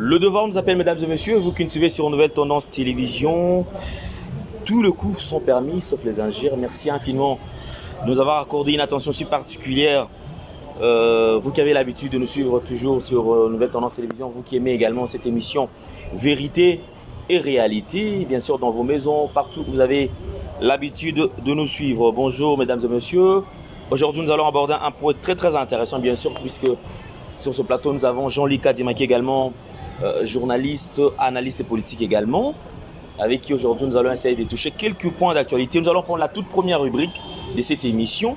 Le devoir nous appelle, mesdames et messieurs, vous qui nous suivez sur Nouvelle Tendance Télévision. Tous les coups sont permis, sauf les injures. Merci infiniment de nous avoir accordé une attention si particulière. Vous qui avez l'habitude de nous suivre toujours sur Nouvelle Tendance Télévision, vous qui aimez également cette émission Vérité et Réalité, bien sûr dans vos maisons, partout où vous avez l'habitude de nous suivre. Bonjour mesdames et messieurs. Aujourd'hui nous allons aborder un point très intéressant, bien sûr, puisque sur ce plateau nous avons Jean-Luc Kadima qui est également journaliste, analyste politique également, avec qui aujourd'hui nous allons essayer de toucher quelques points d'actualité. Nous allons prendre la toute première rubrique de cette émission,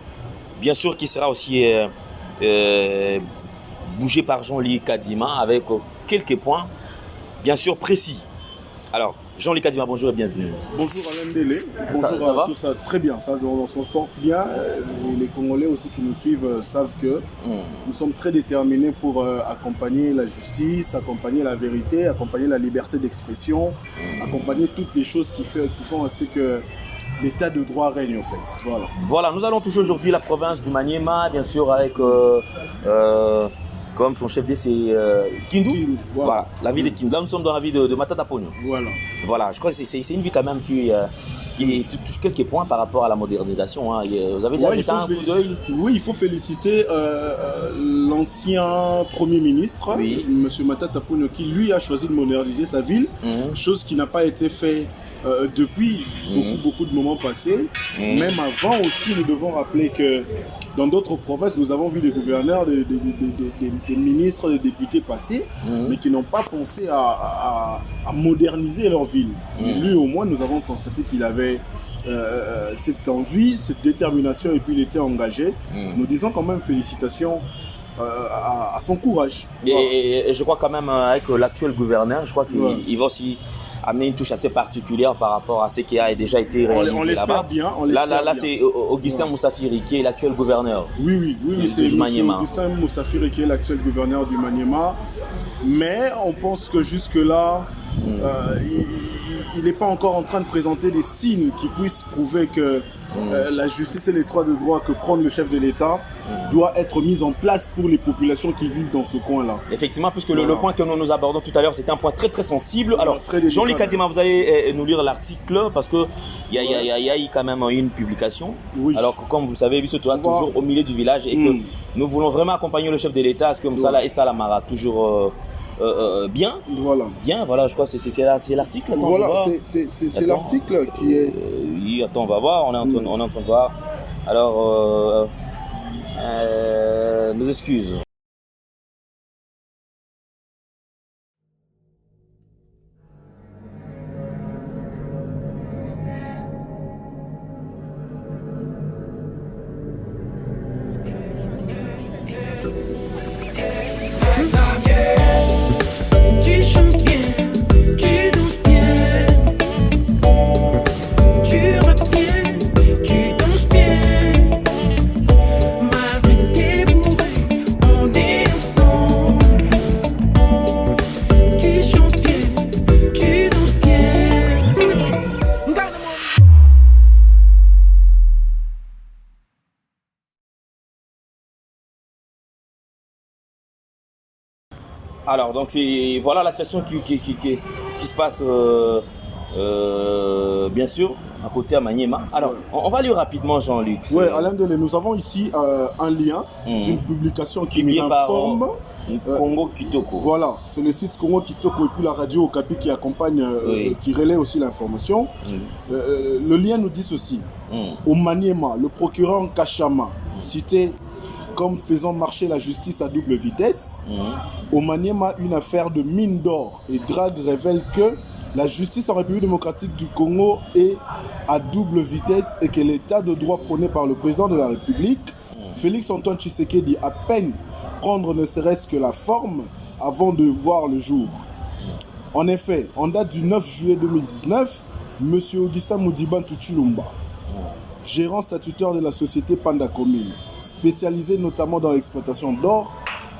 bien sûr qui sera aussi bougée par Jean-Luc Kadima avec quelques points bien sûr précis. Alors, Jean-Luc Kadima, bonjour et bienvenue. Bonjour Alain Délé, bonjour ça va tout ça, très bien, ça, on s'en porte bien. Les Congolais aussi qui nous suivent savent que nous sommes très déterminés pour accompagner la justice, accompagner la vérité, accompagner la liberté d'expression, accompagner toutes les choses qui font ainsi que l'état de droit règne en fait. Voilà, nous allons toucher aujourd'hui la province du Maniema, bien sûr avec comme son chef-lieu c'est Kindu. Voilà, la ville de Kindu. Là nous sommes dans la ville de Matata Pogno. Voilà, je crois que c'est une ville quand même qui touche quelques points par rapport à la modernisation. Hein. Vous avez déjà jeté un coup d'œil? Oui, il faut féliciter l'ancien Premier ministre, M. Matata Pogno, qui lui a choisi de moderniser sa ville, chose qui n'a pas été faite depuis beaucoup de moments passés. Même avant aussi, nous devons rappeler que dans d'autres provinces, nous avons vu des gouverneurs, des ministres, des députés passer, mais qui n'ont pas pensé à moderniser leur ville. Mais lui, au moins, nous avons constaté qu'il avait cette envie, cette détermination, et puis il était engagé. Nous disons quand même félicitations à son courage. Et je crois quand même avec l'actuel gouverneur, je crois qu'il va aussi amener une touche assez particulière par rapport à ce qui a déjà été réalisé on là-bas. Bien. Là c'est Augustin Moussafiri qui est l'actuel gouverneur. Oui, c'est Augustin Moussafiri qui est l'actuel gouverneur du Maniema. Mais on pense que jusque-là, il n'est pas encore en train de présenter des signes qui puissent prouver que la justice et les droits de droit que prend le chef de l'État doit être mis en place pour les populations qui vivent dans ce coin-là. Effectivement, puisque le point que nous abordons tout à l'heure, c'était un point très sensible. Alors, Jean-Luc Kadima, vous allez nous lire l'article parce qu'il y a eu quand même une publication. Oui. Alors, comme vous le savez, se trouve toujours au milieu du village et que nous voulons vraiment accompagner le chef de l'État à ce que Moussala et Salamara toujours bien, voilà, je crois que c'est l'article. Voilà, c'est l'article qui est... Oui, attends, on va voir, on est en train de voir. Alors, nos excuses. Alors, donc, voilà la situation qui se passe, bien sûr, à côté à Maniema. Alors, on va lire rapidement, Jean-Luc. Oui, Alain Delé, nous avons ici un lien d'une publication qui nous informe. Congo Kitoko. Voilà, c'est le site Congo Kitoko et puis la radio Okapi qui accompagne, qui relaie aussi l'information. Le lien nous dit ceci. Au Maniema, le procureur Kachama, cité comme faisant marcher la justice à double vitesse. Au Maniema, une affaire de mine d'or et drague révèle que la justice en République démocratique du Congo est à double vitesse et que l'état de droit prôné par le président de la République, Félix Antoine Tshisekedi, à peine prendre ne serait-ce que la forme avant de voir le jour. En effet, en date du 9 juillet 2019, M. Augustin Modiban Tuchilumba, gérant statutaire de la société Panda Commune, spécialisé notamment dans l'exploitation d'or,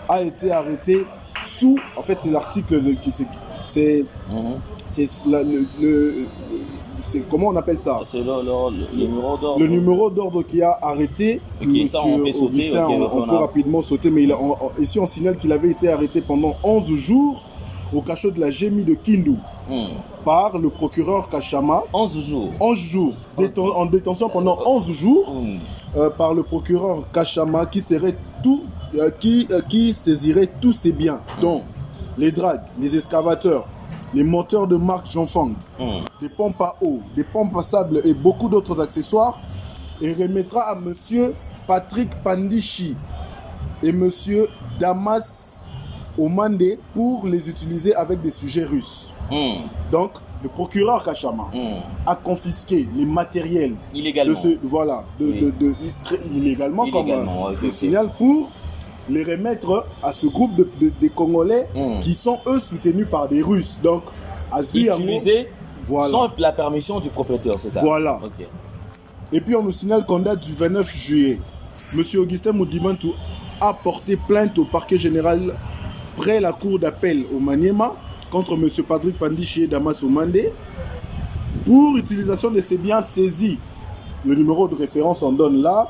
a été arrêté sous... En fait, c'est l'article... C'est comment on appelle ça? C'est le numéro d'ordre. Le numéro d'ordre qui a arrêté Monsieur Augustin. On peut rapidement sauter, mais ici on signale qu'il avait été arrêté pendant 11 jours au cachot de la Gémie de Kindu par le procureur Kachama. 11 jours. 11 jours. En détention pendant 11 jours par le procureur Kachama qui serait qui saisirait tous ses biens, dont les dragues, les excavateurs, les moteurs de marque Jean-Fang, des pompes à eau, des pompes à sable et beaucoup d'autres accessoires, et remettra à monsieur Patrick Pandichi et monsieur Damas Omande pour les utiliser avec des sujets russes. Donc, le procureur Kachama a confisqué les matériels illégalement, illégalement comme je signale, pour les remettre à ce groupe des Congolais qui sont eux soutenus par des Russes. Donc, utilisés sans la permission du propriétaire, c'est ça? Voilà. Okay. Et puis on nous signale qu'en date du 29 juillet, M. Augustin Moudibantou a porté plainte au parquet général près la cour d'appel au Maniema contre M. Patrick Pandichi et Damas Omande pour utilisation de ces biens saisis. Le numéro de référence on donne là.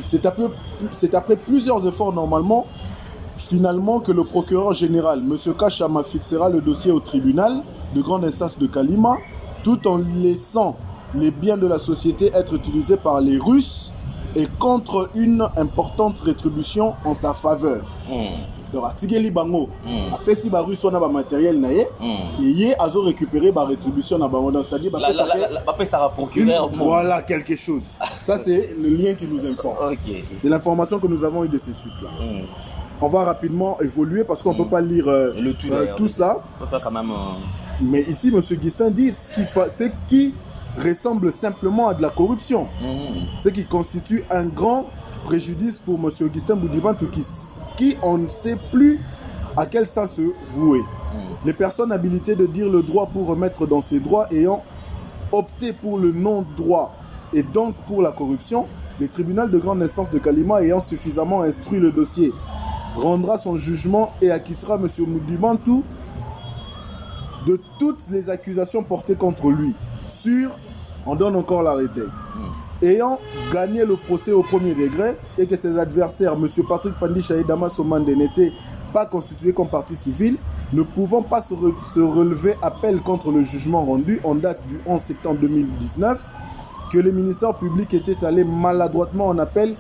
C'est après plusieurs efforts normalement, finalement, que le procureur général, M. Kachama, fixera le dossier au tribunal de grande instance de Kalima, tout en laissant les biens de la société être utilisés par les Russes et contre une importante rétribution en sa faveur. Donc, Tigeli Bango, après si les Russes ont un matériel, et ils ont récupéré la rétribution, c'est-à-dire voilà quelque chose. Ça, c'est le lien qui nous informe. Okay. C'est l'information que nous avons eue de ces suites-là. On va rapidement évoluer parce qu'on ne peut pas lire tout ça. On peut faire quand même, Mais ici, M. Gustin dit ce qui ressemble simplement à de la corruption. Ce qui constitue un grand préjudice pour M. Augustin Moudibantou qui on ne sait plus à quel sens se vouer. Les personnes habilitées de dire le droit pour remettre dans ses droits ayant opté pour le non-droit et donc pour la corruption, le tribunal de grande instance de Kalima ayant suffisamment instruit le dossier rendra son jugement et acquittera M. Moudibantou de toutes les accusations portées contre lui. On donne encore l'arrêté. Ayant gagné le procès au premier degré et que ses adversaires, M. Patrick Pandichi et Damas Omande, n'étaient pas constitués comme partie civile, ne pouvant pas se relever appel contre le jugement rendu en date du 11 septembre 2019, que le ministère public était allé maladroitement en appel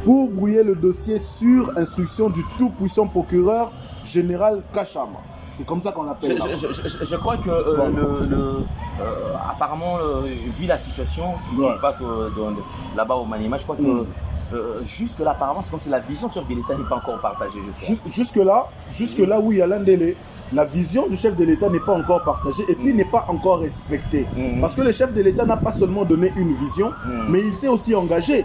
pour brouiller le dossier sur instruction du tout-puissant procureur général Kachama. C'est comme ça qu'on l'appelle. Je crois que apparemment, vu la situation qui se passe là-bas au Maniema, je crois que jusque-là, apparemment, c'est comme si la vision du chef de l'État n'est pas encore partagée. Jusque-là, oui, Alain Délé, la vision du chef de l'État n'est pas encore partagée et puis n'est pas encore respectée. Parce que le chef de l'État n'a pas seulement donné une vision, mais il s'est aussi engagé.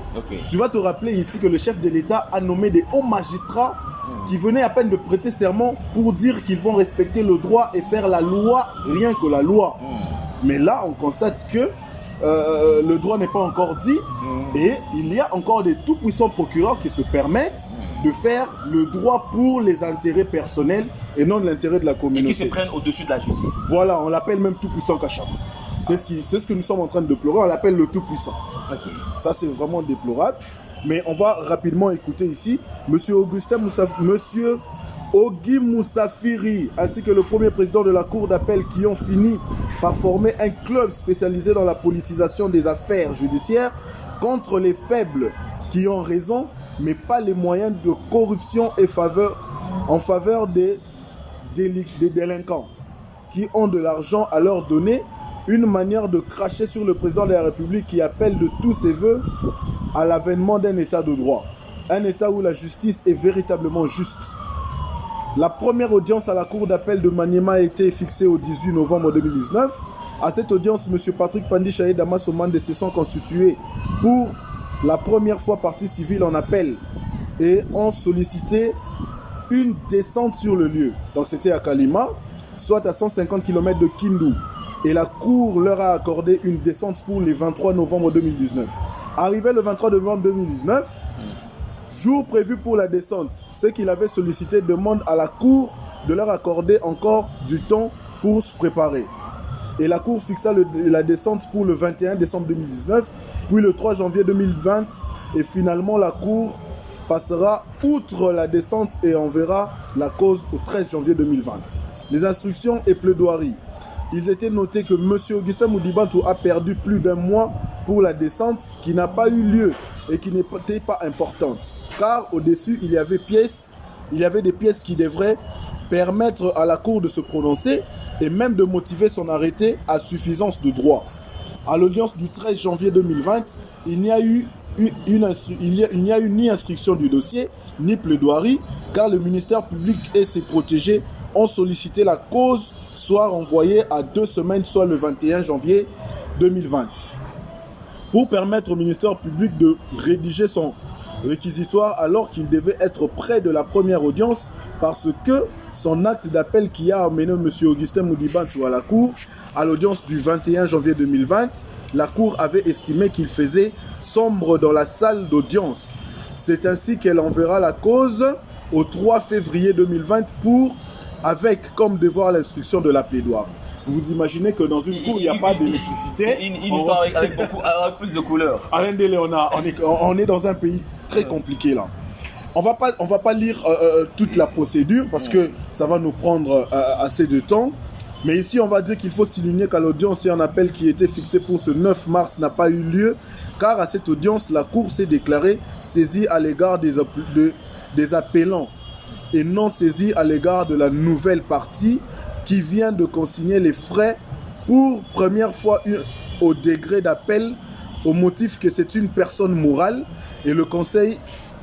Tu vas te rappeler ici que le chef de l'État a nommé des hauts magistrats qui venaient à peine de prêter serment pour dire qu'ils vont respecter le droit et faire la loi, rien que la loi. Mais là, on constate que le droit n'est pas encore dit et il y a encore des tout-puissants procureurs qui se permettent de faire le droit pour les intérêts personnels et non l'intérêt de la communauté. Et qui se prennent au-dessus de la justice. Voilà, on l'appelle même tout-puissant Kachama. C'est ce que nous sommes en train de déplorer, on l'appelle le tout-puissant. Ça, c'est vraiment déplorable. Mais on va rapidement écouter ici Monsieur Ogi Moussafiri ainsi que le premier président de la cour d'appel qui ont fini par former un club spécialisé dans la politisation des affaires judiciaires contre les faibles qui ont raison mais pas les moyens de corruption en faveur des délinquants qui ont de l'argent à leur donner, une manière de cracher sur le président de la République qui appelle de tous ses voeux à l'avènement d'un état de droit, un état où la justice est véritablement juste. La première audience à la cour d'appel de Maniema a été fixée au 18 novembre 2019. À cette audience, M. Patrick Pandichi et Damas Omande se sont constitués pour la première fois partie civile en appel et ont sollicité une descente sur le lieu. Donc c'était à Kalima, soit à 150 km de Kindu. Et la cour leur a accordé une descente pour le 23 novembre 2019. Arrivé le 23 novembre 2019, jour prévu pour la descente, ceux qui l'avaient sollicité demandent à la cour de leur accorder encore du temps pour se préparer. Et la cour fixa la descente pour le 21 décembre 2019, puis le 3 janvier 2020, et finalement la cour passera outre la descente et enverra la cause au 13 janvier 2020. les instructions et plaidoiries. Il était noté que M. Augustin Moudibantou a perdu plus d'un mois pour la descente qui n'a pas eu lieu et qui n'était pas importante. Car au-dessus, il y avait des pièces qui devraient permettre à la Cour de se prononcer et même de motiver son arrêté à suffisance de droit. À l'audience du 13 janvier 2020, il n'y a eu ni instruction du dossier, ni plaidoirie, car le ministère public et ses protégés ont sollicité la cause soit renvoyée à 2 semaines, soit le 21 janvier 2020. Pour permettre au ministère public de rédiger son réquisitoire alors qu'il devait être près de la première audience parce que son acte d'appel qui a amené M. Augustin Moudibantou à la Cour, à l'audience du 21 janvier 2020, la Cour avait estimé qu'il faisait sombre dans la salle d'audience. C'est ainsi qu'elle enverra la cause au 3 février 2020 avec comme devoir l'instruction de la plaidoirie. Vous imaginez que dans une cour, il n'y a pas d'électricité. Une histoire avec plus de couleurs. Alain Délé, on est dans un pays très compliqué là. On va pas lire toute la procédure parce que ça va nous prendre assez de temps. Mais ici, on va dire qu'il faut souligner qu'à l'audience, il y a un appel qui était fixé pour ce 9 mars n'a pas eu lieu. Car à cette audience, la Cour s'est déclarée saisie à l'égard des appellants et non saisie à l'égard de la nouvelle partie qui vient de consigner les frais pour première fois au degré d'appel au motif que c'est une personne morale et le conseil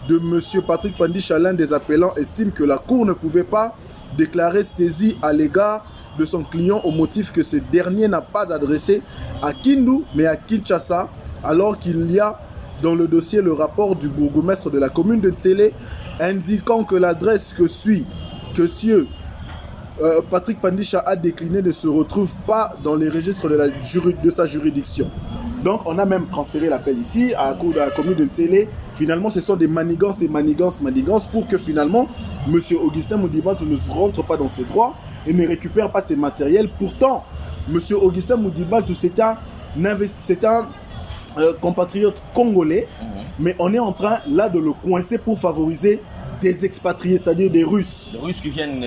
de M. Patrick Pandicha, l'un des appellants, estime que la Cour ne pouvait pas déclarer saisie à l'égard de son client au motif que ce dernier n'a pas adressé à Kindu mais à Kinshasa alors qu'il y a dans le dossier le rapport du bourgmestre de la commune de Ntsélé indiquant que l'adresse que Patrick Pandicha a décliné ne se retrouve pas dans les registres de sa juridiction. Donc on a même transféré l'appel ici à la cour de la commune de Ntsélé. Finalement ce sont des manigances et manigances pour que finalement M. Augustin Moudibantou ne rentre pas dans ses droits et ne récupère pas ses matériels. Pourtant M. Augustin Moudibantou c'est un compatriote congolais, mais on est en train là de le coincer pour favoriser des expatriés, c'est-à-dire des Russes. Des Russes qui viennent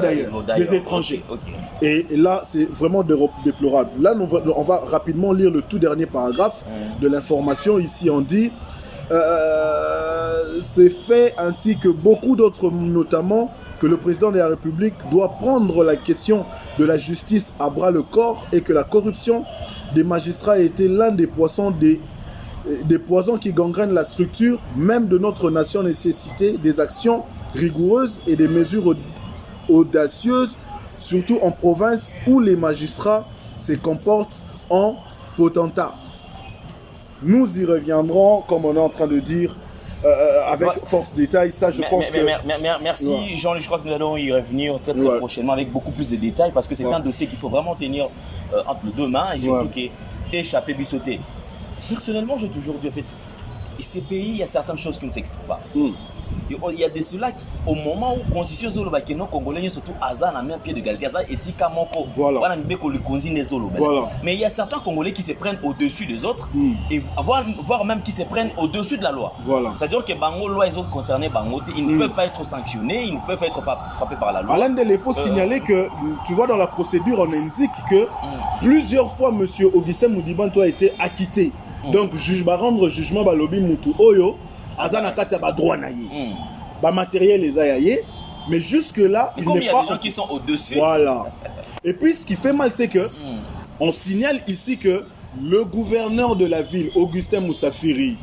d'ailleurs, des étrangers. Okay. Et là, c'est vraiment déplorable. Là, on va rapidement lire le tout dernier paragraphe de l'information. Ici, on dit c'est fait ainsi que beaucoup d'autres, notamment que le président de la République doit prendre la question de la justice à bras le corps et que la corruption des magistrats a été l'un des poisons qui gangrènent la structure même de notre nation, nécessité des actions rigoureuses et des mesures audacieuses, surtout en province où les magistrats se comportent en potentats. Nous y reviendrons, comme on est en train de dire, avec force détail. Ça, je pense que... Merci Jean, je crois que nous allons y revenir très prochainement avec beaucoup plus de détails parce que c'est un dossier qu'il faut vraiment tenir entre les deux mains et surtout qui est échappé, bisauté. Personnellement, j'ai toujours dit, en fait, et ces pays, il y a certaines choses qui ne s'expliquent pas. Il y a de cela qui, au moment où la constitution est congolais, surtout Azan a mis un pied d'égalité. Et si Kamoko, mais il y a certains Congolais qui se prennent au-dessus des autres, et voire même qui se prennent au-dessus de la loi. C'est-à-dire que Bango, loi, ils ont concerné Bango, ils ne peuvent pas être sanctionnés, ils ne peuvent pas être frappés par la loi. Alain Del, il faut signaler que, tu vois, dans la procédure, on indique que plusieurs fois, M. Augustin Moudibantou a été acquitté. Donc, rendre jugement à l'Obi Moutou Oyo, Azan a droit naïe. Matériel les a yaye, mais jusque-là, il n'y a pas. Il y a des gens qui sont au-dessus. Voilà. Et puis, ce qui fait mal, c'est que on signale ici que le gouverneur de la ville, Augustin Moussafiri,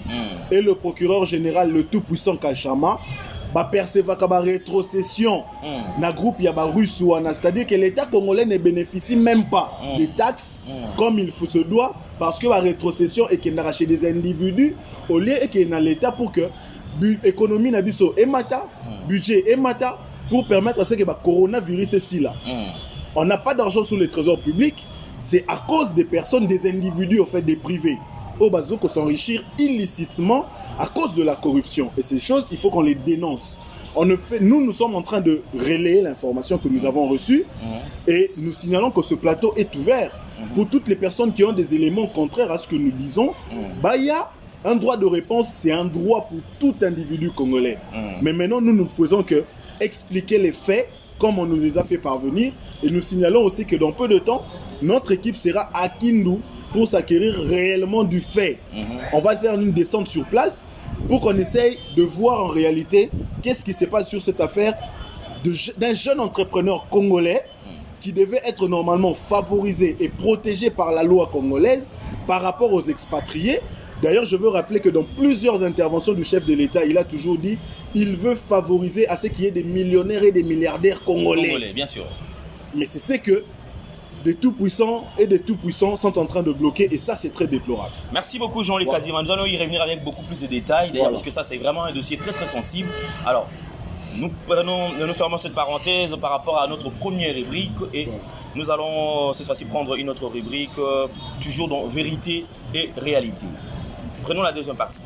et le procureur général, le tout-puissant Kachama, percevra comme rétrocession dans le groupe Yabarus, c'est-à-dire que l'État congolais ne bénéficie même pas des taxes comme il se doit, parce que la rétrocession est qu'il a racheté des individus au lieu qu'il y a l'État pour que l'économie n'a biso et mata, budget et mata, pour permettre à ce que le coronavirus est si là. On n'a pas d'argent sur les trésors publics, c'est à cause des personnes, des individus, en fait, des privés, au bazo qu'on s'enrichir illicitement à cause de la corruption. Et ces choses, il faut qu'on les dénonce. Nous sommes en train de relayer l'information que nous avons reçue et nous signalons que ce plateau est ouvert pour toutes les personnes qui ont des éléments contraires à ce que nous disons. Il y a un droit de réponse, c'est un droit pour tout individu congolais. Mais maintenant, nous ne faisons que expliquer les faits comme on nous les a fait parvenir. Et nous signalons aussi que dans peu de temps, notre équipe sera à Kindu pour s'acquérir réellement du fait. On va faire une descente sur place pour qu'on essaye de voir en réalité qu'est-ce qui se passe sur cette affaire d'un jeune entrepreneur congolais qui devait être normalement favorisé et protégé par la loi congolaise par rapport aux expatriés. D'ailleurs, je veux rappeler que dans plusieurs interventions du chef de l'État, il a toujours dit qu'il veut favoriser à ce qu'il y ait des millionnaires et des milliardaires congolais. Bien sûr. Mais c'est ce que des tout-puissants et des tout-puissants sont en train de bloquer, et ça, c'est très déplorable. Merci beaucoup, Jean-Luc Kadima. Nous allons y revenir avec beaucoup plus de détails, d'ailleurs, parce que ça, c'est vraiment un dossier très, très sensible. Alors, nous fermons cette parenthèse par rapport à notre première rubrique et nous allons cette fois-ci prendre une autre rubrique, toujours dans vérité et réalité. Prenons la deuxième partie.